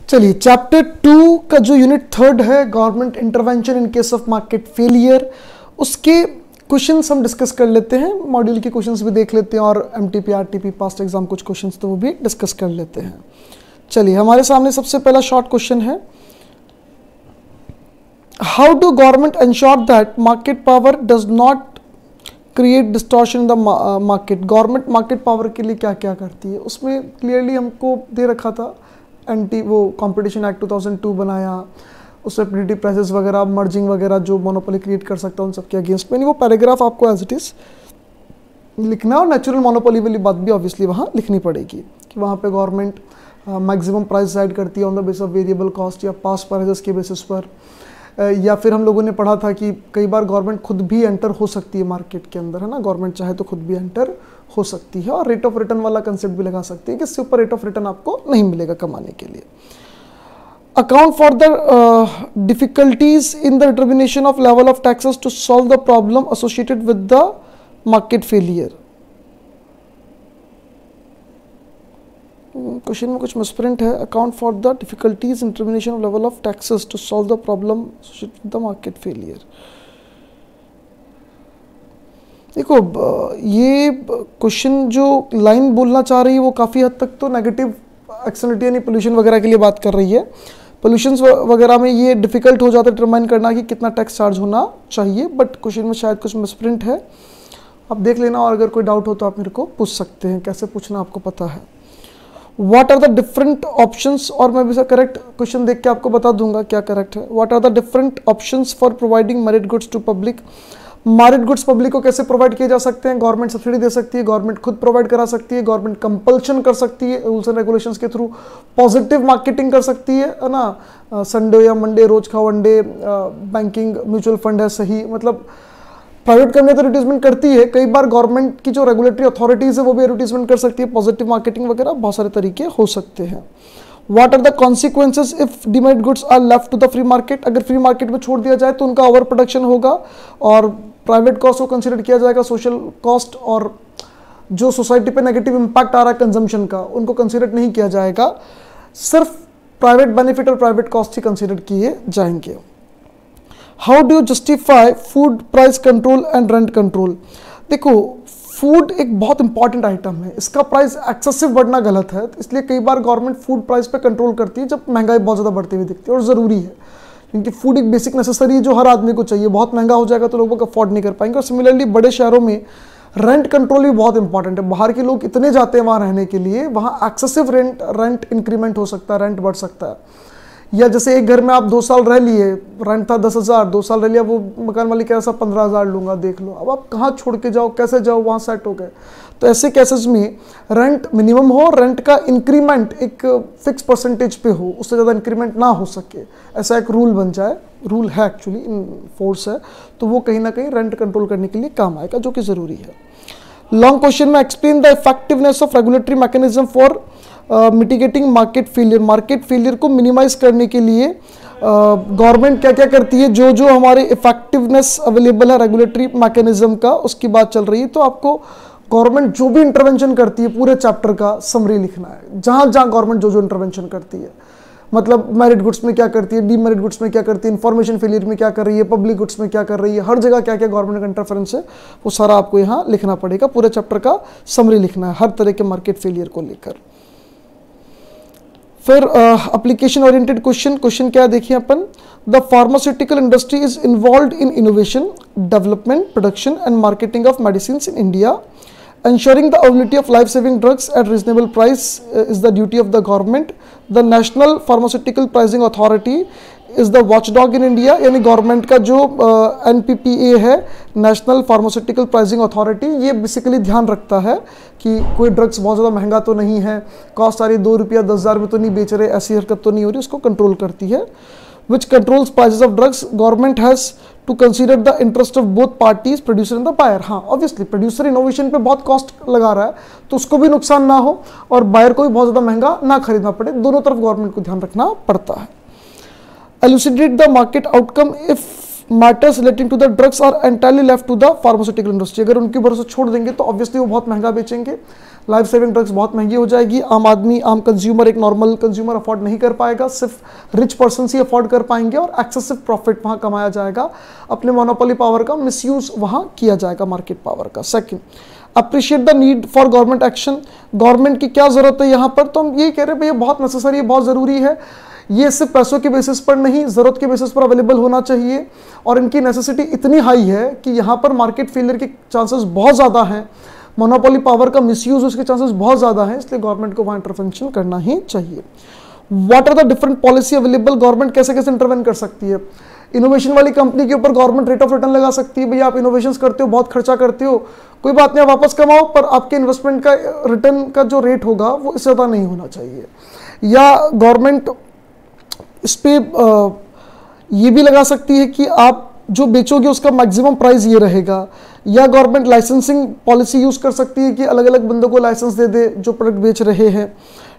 चलिए चैप्टर 2 का जो यूनिट 3 है government intervention in case of market failure, उसके क्वेश्चंस हम डिस्कस कर लेते हैं। मॉड्यूल के क्वेश्चंस भी देख लेते हैं और एमटीपी आरटीपी पास्ट एग्जाम कुछ क्वेश्चंस तो वो भी डिस्कस कर लेते हैं। चलिए हमारे सामने सबसे पहला शॉर्ट क्वेश्चन है, how do government ensure that market power does not create distortion in the market. Government market power के लिए क्या क्या करती है, उसमें क्लियरली हमको दे रखा था वो कंपटीशन एक्ट 2002 बनाया, उसमें प्रिडिक्टिव प्राइसेस वगैरह मर्जिंग वगैरह जो मोनोपोली क्रिएट कर सकता है उन सबके अगेंस्ट में। वो पैराग्राफ आपको एज इट इज लिखना है और नेचुरल मोनोपोली वाली बात भी ऑब्वियसली वहाँ लिखनी पड़ेगी कि वहाँ पे गवर्नमेंट मैक्सिमम प्राइस डिसाइड करती है on the base of variable cost या पास्ट प्राइसेस के बेसिस पर, या फिर हम लोगों ने पढ़ा था कि कई बार गवर्नमेंट खुद भी एंटर हो सकती है मार्केट के अंदर, है ना, गवर्नमेंट चाहे तो खुद भी एंटर हो सकती है। और रेट ऑफ रिटर्न वाला कंसेप्ट भी लगा सकती है कि इससे ऊपर रेट ऑफ रिटर्न आपको नहीं मिलेगा कमाने के लिए। Account for the difficulties in the determination of level of taxes to solve the problem associated with the market failure. Question में कुछ मिसप्रिंट है। Account for the difficulties in determination of level of taxes to solve the problem associated with the market failure. देखो ये question जो line बोलना चाह रही है वो काफ़ी हद तक तो नेगेटिव एक्सटर्नलिटी यानी पोल्यूशन वगैरह के लिए बात कर रही है। पोल्यूशन वगैरह में ये डिफिकल्ट हो जाता है डिटरमाइन करना कि कितना टैक्स चार्ज होना चाहिए, बट क्वेश्चन में शायद कुछ मिसप्रिंट है, आप देख लेना और अगर कोई डाउट हो तो आप मेरे को पूछ सकते हैं। कैसे पूछना आपको पता है। What are the different options, और मैं भी सर करेक्ट क्वेश्चन देख के आपको बता दूंगा क्या करेक्ट है। What are the different options for providing merit goods to public. Merit goods public को कैसे प्रोवाइड किए जा सकते हैं। गवर्नमेंट सब्सिडी दे सकती है, गवर्नमेंट खुद प्रोवाइड करा सकती है, गवर्नमेंट कंपल्शन कर सकती है रूल्स एंड रेगुलेशंस के थ्रू, पॉजिटिव मार्केटिंग कर सकती है ना, संडे या मंडे रोज खाओ अंडे, बैंकिंग म्यूचुअल फंड है सही, मतलब प्राइवेट कंपनी तो एडवर्टीजमेंट करती है, कई बार गवर्नमेंट की जो रेगुलेटरी अथॉरिटीज है वो भी एडवर्टीजमेंट कर सकती है, पॉजिटिव मार्केटिंग वगैरह बहुत सारे तरीके हो सकते हैं। What are the consequences if demerit goods are left to the free market? अगर फ्री मार्केट में छोड़ दिया जाए तो उनका ओवर प्रोडक्शन होगा और प्राइवेट कॉस्ट को कंसिडर किया जाएगा, सोशल कॉस्ट और जो सोसाइटी पे नेगेटिव इम्पैक्ट आ रहा है कंजम्पशन का उनको कंसिडर नहीं किया जाएगा, सिर्फ प्राइवेट बेनिफिट और प्राइवेट कॉस्ट ही कंसिडर किए जाएंगे। How do you justify food price control and rent control. देखो फूड एक बहुत इंपॉर्टेंट आइटम है, इसका प्राइस एक्सेसिव बढ़ना गलत है, इसलिए कई बार गवर्नमेंट फूड प्राइस पे कंट्रोल करती है जब महंगाई बहुत ज़्यादा बढ़ती हुई दिखती है, और ज़रूरी है क्योंकि फूड एक बेसिक नेसेसरी है जो हर आदमी को चाहिए। बहुत महंगा हो जाएगा तो लोग अफोर्ड नहीं कर पाएंगे। और सिमिलरली बड़े शहरों में रेंट कंट्रोल भी बहुत इंपॉर्टेंट है, बाहर के लोग इतने जाते हैं वहाँ रहने के लिए, वहाँ एक्सेसिव रेंट इंक्रीमेंट हो सकता है, रेंट बढ़ सकता है। या जैसे एक घर में आप 2 साल रह लिए, रेंट था 10,000, 2 साल रह लिया, वो मकान मालिक कैसा 15,000 लूँगा, देख लो अब आप कहाँ छोड़ के जाओ, कैसे जाओ, वहाँ सेट हो गए। तो ऐसे केसेस में रेंट मिनिमम हो, रेंट का इंक्रीमेंट एक फिक्स परसेंटेज पे हो, उससे ज़्यादा इंक्रीमेंट ना हो सके, ऐसा एक रूल बन जाए, रूल है एक्चुअली इन फोर्स है, तो वो कहीं ना कहीं रेंट कंट्रोल करने के लिए काम आएगा, जो कि ज़रूरी है। लॉन्ग क्वेश्चन में explain the effectiveness of regulatory mechanism for mitigating market failure. Market failure को मिनिमाइज करने के लिए गवर्नमेंट क्या क्या करती है, जो जो हमारे इफेक्टिवनेस अवेलेबल है रेगुलेटरी मैकेनिज्म का, उसकी बात चल रही है। तो आपको गवर्नमेंट जो भी इंटरवेंशन करती है पूरे चैप्टर का समरी लिखना है, जहाँ जहाँ गवर्नमेंट जो जो इंटरवेंशन करती है, मतलब मेरिट गुड्स में क्या करती है, डीमेरिट गुड्स में क्या करती है, इन्फॉर्मेशन फेलियर में क्या कर रही है, पब्लिक गुड्स में क्या कर रही है, हर जगह क्या क्या गवर्नमेंट का इंटरफेरेंस है, वो सारा आपको यहाँ लिखना पड़ेगा। पूरे चैप्टर का समरी लिखना है हर तरह के मार्केट फेलियर को लेकर। फिर एप्लीकेशन ओरिएंटेड क्वेश्चन क्या देखिए अपन, the pharmaceutical industry is involved in innovation, development, production and marketing of medicine in India. Ensuring the availability of life-saving drugs at reasonable price is the duty of the government. The National Pharmaceutical Pricing Authority is the watchdog in India. यानी government का जो NPPA है, national pharmaceutical pricing authority, ये basically ध्यान रखता है कि कोई ड्रग्स बहुत ज़्यादा महंगा तो नहीं है, कॉस्ट सारी 2 रुपया 10,000 में तो नहीं बेच रहे, ऐसी हरकत तो नहीं हो रही, उसको कंट्रोल करती है। Which controls prices of drugs, government has to consider the interest of both parties, producer and the buyer। हाँ ऑब्वियसली प्रोड्यूसर इनोवेशन पे बहुत कॉस्ट लगा रहा है तो उसको भी नुकसान ना हो और बायर को भी बहुत ज़्यादा महंगा ना खरीदना पड़े, दोनों तरफ गवर्नमेंट को ध्यान रखना पड़ता है। Elucidate the market outcome if matters relating to the drugs are entirely left to the pharmaceutical industry. अगर उनके भरोसे छोड़ देंगे तो ऑब्वियसली वो बहुत महंगा बेचेंगे, लाइफ सेविंग ड्रग्स बहुत महंगी हो जाएगी, आम आदमी, आम कंज्यूमर, एक नॉर्मल कंज्यूमर अफोर्ड नहीं कर पाएगा, सिर्फ रिच पर्सन ही अफोर्ड कर पाएंगे और एक्सेसिव प्रॉफिट वहाँ कमाया जाएगा, अपने मोनोपोली पावर का मिसयूज वहाँ किया जाएगा, मार्केट पावर का। Second, appreciate the need for government action. Government की क्या जरूरत है यहाँ पर, तो हम ये कह रहे हैं भैया बहुत नेसेसरी है, बहुत ज़रूरी है, ये सिर्फ पैसों के बेसिस पर नहीं, ज़रूरत के बेसिस पर अवेलेबल होना चाहिए और इनकी नेसेसिटी इतनी हाई है कि यहाँ पर मार्केट फेलियर के चांसेस बहुत ज़्यादा हैं, मोनोपोली पावर का मिसयूज उसके चांसेस बहुत ज़्यादा हैं, इसलिए गवर्नमेंट को वहाँ इंटरवेंशन करना ही चाहिए। What are the different policy available, government कैसे कैसे इंटरवेन कर सकती है। इनोवेशन वाली कंपनी के ऊपर गवर्नमेंट रेट ऑफ रिटर्न लगा सकती है, भैया आप इनोवेशन करते हो, बहुत खर्चा करते हो, कोई बात नहीं, आप वापस कमाओ, पर आपके इन्वेस्टमेंट का रिटर्न का जो रेट होगा वो इससे ज़्यादा नहीं होना चाहिए। या गवर्नमेंट इस पर ये भी लगा सकती है कि आप जो बेचोगे उसका मैक्सिमम प्राइस ये रहेगा। या गवर्नमेंट लाइसेंसिंग पॉलिसी यूज़ कर सकती है कि अलग अलग बंदों को लाइसेंस दे दे जो प्रोडक्ट बेच रहे हैं,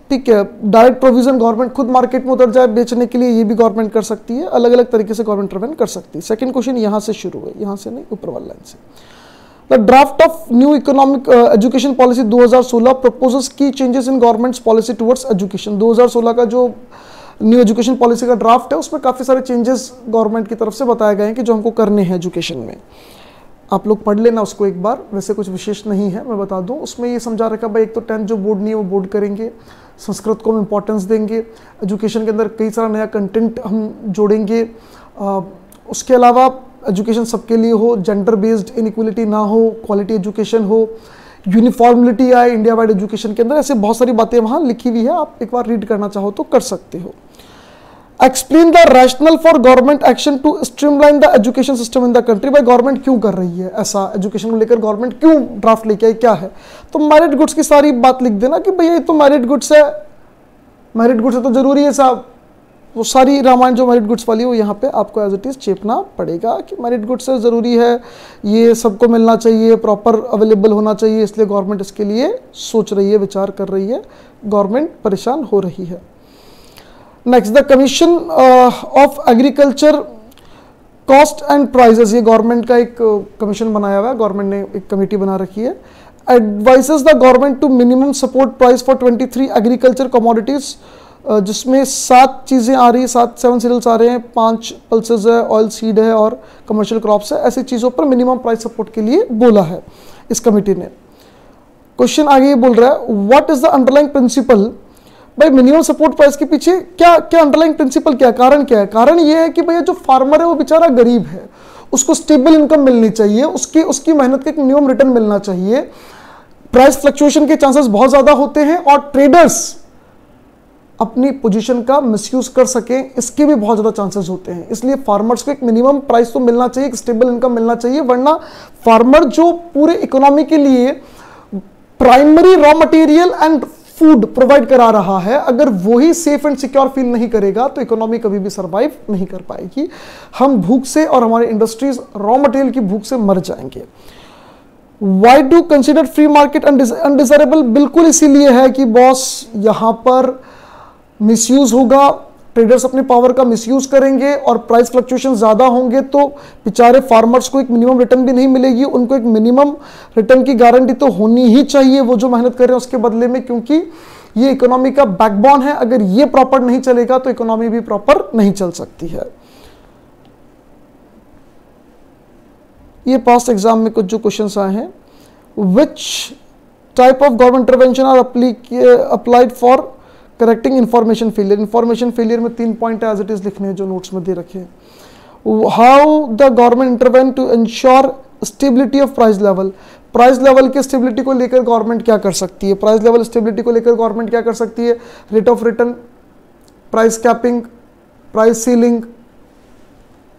ठीक है। डायरेक्ट प्रोविजन, गवर्नमेंट खुद मार्केट में उतर जाए बेचने के लिए, ये भी गवर्नमेंट कर सकती है, अलग अलग तरीके से गवर्नमेंट इंटरवेन कर सकती है। सेकंड क्वेश्चन यहाँ से शुरू है, यहाँ से नहीं, ऊपर वाली लाइन से। The draft of new economic education policy 2016 proposes की changes in government's policy towards education. 2016 का जो न्यू एजुकेशन पॉलिसी का ड्राफ्ट है उसमें काफ़ी सारे चेंजेस गवर्नमेंट की तरफ से बताए गए हैं कि जो हमको करने हैं एजुकेशन में। आप लोग पढ़ लेना उसको एक बार, वैसे कुछ विशेष नहीं है, मैं बता दूं। उसमें ये समझा रखा भाई, एक तो 10th जो बोर्ड नहीं है वो बोर्ड करेंगे, संस्कृत को हम इंपॉर्टेंस देंगे, एजुकेशन के अंदर कई सारा नया कंटेंट हम जोड़ेंगे, उसके अलावा एजुकेशन सबके लिए हो, जेंडर बेस्ड इनइक्वलिटी ना हो, क्वालिटी एजुकेशन हो, यूनिफॉर्मिलिटी आए इंडिया वाइड एजुकेशन के अंदर, ऐसे बहुत सारी बातें वहाँ लिखी हुई है, आप एक बार रीड करना चाहो तो कर सकते हो। Explain the rationale for government action to streamline the education system in the country. भाई गवर्नमेंट क्यों कर रही है ऐसा, एजुकेशन को लेकर गवर्नमेंट क्यों ड्राफ्ट लेके आई, क्या है। तो मेरिट गुड्स की सारी बात लिख देना कि भैया ये तो मेरिट गुड्स है, मेरिट गुड्स है तो जरूरी है साहब, वो सारी रामायण जो मेरिट गुड्स वाली है वो यहाँ पे आपको एज इट इज चेपना पड़ेगा कि मेरिट गुड्स है, ज़रूरी है, ये सबको मिलना चाहिए, प्रॉपर अवेलेबल होना चाहिए, इसलिए गवर्नमेंट इसके लिए सोच रही है, विचार कर रही है, गवर्नमेंट परेशान हो रही है। Next, the commission of agriculture cost and prices, ये गवर्नमेंट का एक कमीशन बनाया हुआ है, गवर्नमेंट ने एक कमेटी बना रखी है। Advises the government to minimum support price for 23 agriculture commodities, जिसमें 7 चीज़ें आ रही है, 7 सीरियल्स आ रहे हैं, 5 पल्सेस है, ऑयल सीड है और कमर्शियल क्रॉप्स है, ऐसी चीज़ों पर मिनिमम प्राइस सपोर्ट के लिए बोला है इस कमेटी ने। क्वेश्चन आगे ये बोल रहा है, what is the underlying principle. भाई मिनिमम सपोर्ट प्राइस के पीछे क्या क्या अंडरलाइंग प्रिंसिपल, क्या कारण, क्या है। कारण ये है कि भैया जो फार्मर है वो बेचारा गरीब है, उसको स्टेबल इनकम मिलनी चाहिए, उसकी मेहनत का एक मिनिमम रिटर्न मिलना चाहिए। प्राइस फ्लक्चुएशन के चांसेस बहुत ज़्यादा होते हैं और ट्रेडर्स अपनी पोजीशन का मिसयूज कर सकें, इसके भी बहुत ज़्यादा चांसेस होते हैं। इसलिए फार्मर्स को एक मिनिमम प्राइस तो मिलना चाहिए, एक स्टेबल इनकम मिलना चाहिए, वरना फार्मर जो पूरे इकोनॉमी के लिए primary raw material and food provide करा रहा है, अगर वही सेफ एंड सिक्योर फील नहीं करेगा तो इकोनॉमी कभी भी सरवाइव नहीं कर पाएगी। हम भूख से और हमारे इंडस्ट्रीज रॉ मटेरियल की भूख से मर जाएंगे। Why do consider free market undesirable, बिल्कुल इसीलिए है कि बॉस यहां पर मिसयूज होगा, ट्रेडर्स अपने पावर का मिसयूज करेंगे और प्राइस फ्लक्चुएशन ज़्यादा होंगे तो बेचारे फार्मर्स को एक मिनिमम रिटर्न भी नहीं मिलेगी। उनको एक मिनिमम रिटर्न की गारंटी तो होनी ही चाहिए, वो जो मेहनत कर रहे हैं उसके बदले में, क्योंकि ये इकोनॉमी का बैकबोन है। अगर ये प्रॉपर नहीं चलेगा तो इकोनॉमी भी प्रॉपर नहीं चल सकती है। ये पास्ट एग्जाम में कुछ जो क्वेश्चंस आए हैं, which type of government intervention are applied for correcting information failure. Information failure में 3 पॉइंट एज इट इज लिखने हैं जो नोट्स में दे रखे हैं। How the government intervene to ensure stability of price level. Price level के स्टेबिलिटी को लेकर गवर्नमेंट क्या कर सकती है, प्राइस लेवल स्टेबिलिटी को लेकर गवर्नमेंट क्या कर सकती है। Rate of return, price capping, price ceiling,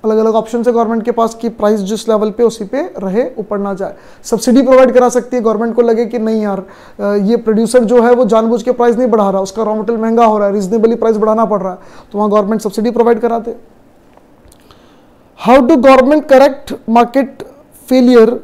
अलग अलग ऑप्शन है गवर्नमेंट के पास कि प्राइस जिस लेवल पे उसी पे रहे, ऊपर ना जाए। सब्सिडी प्रोवाइड करा सकती है, गवर्नमेंट को लगे कि नहीं यार ये प्रोड्यूसर जो है वो जानबूझ के प्राइस नहीं बढ़ा रहा, उसका रॉ मटेरियल महंगा हो रहा है, रीजनेबली प्राइस बढ़ाना पड़ रहा है, तो वहाँ गवर्नमेंट सब्सिडी प्रोवाइड करा दे। How do government correct market failure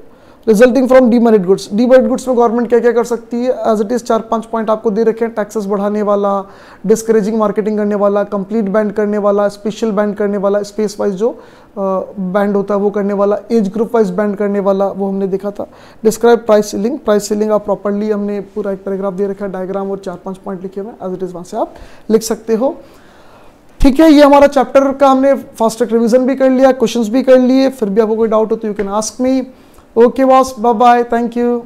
resulting from demerit goods, demerit goods में गवर्नमेंट क्या क्या कर सकती है, एज इट इज 4-5 पॉइंट आपको दे रखे हैं, टैक्सेस बढ़ाने वाला, डिस्करेजिंग मार्केटिंग करने वाला, कंप्लीट बैंड करने वाला, स्पेशल बैंड करने वाला, स्पेस वाइज जो बैंड होता है वो करने वाला, एज ग्रुप वाइज बैंड करने वाला, वो हमने देखा था। Describe price ceiling, price ceiling आप प्रॉपर्ली हमने पूरा एक पैराग्राफ दे रखा है, डायग्राम और 4-5 पॉइंट लिखे हुए एज इट इज, वहाँ से आप लिख सकते हो। ठीक है, ये हमारा चैप्टर का हमने फास्ट ट्रैक रिवीजन भी कर लिया, क्वेश्चंस भी कर लिए। फिर भी आपको कोई डाउट हो तो you can ask me. Okay boss, bye bye, thank you.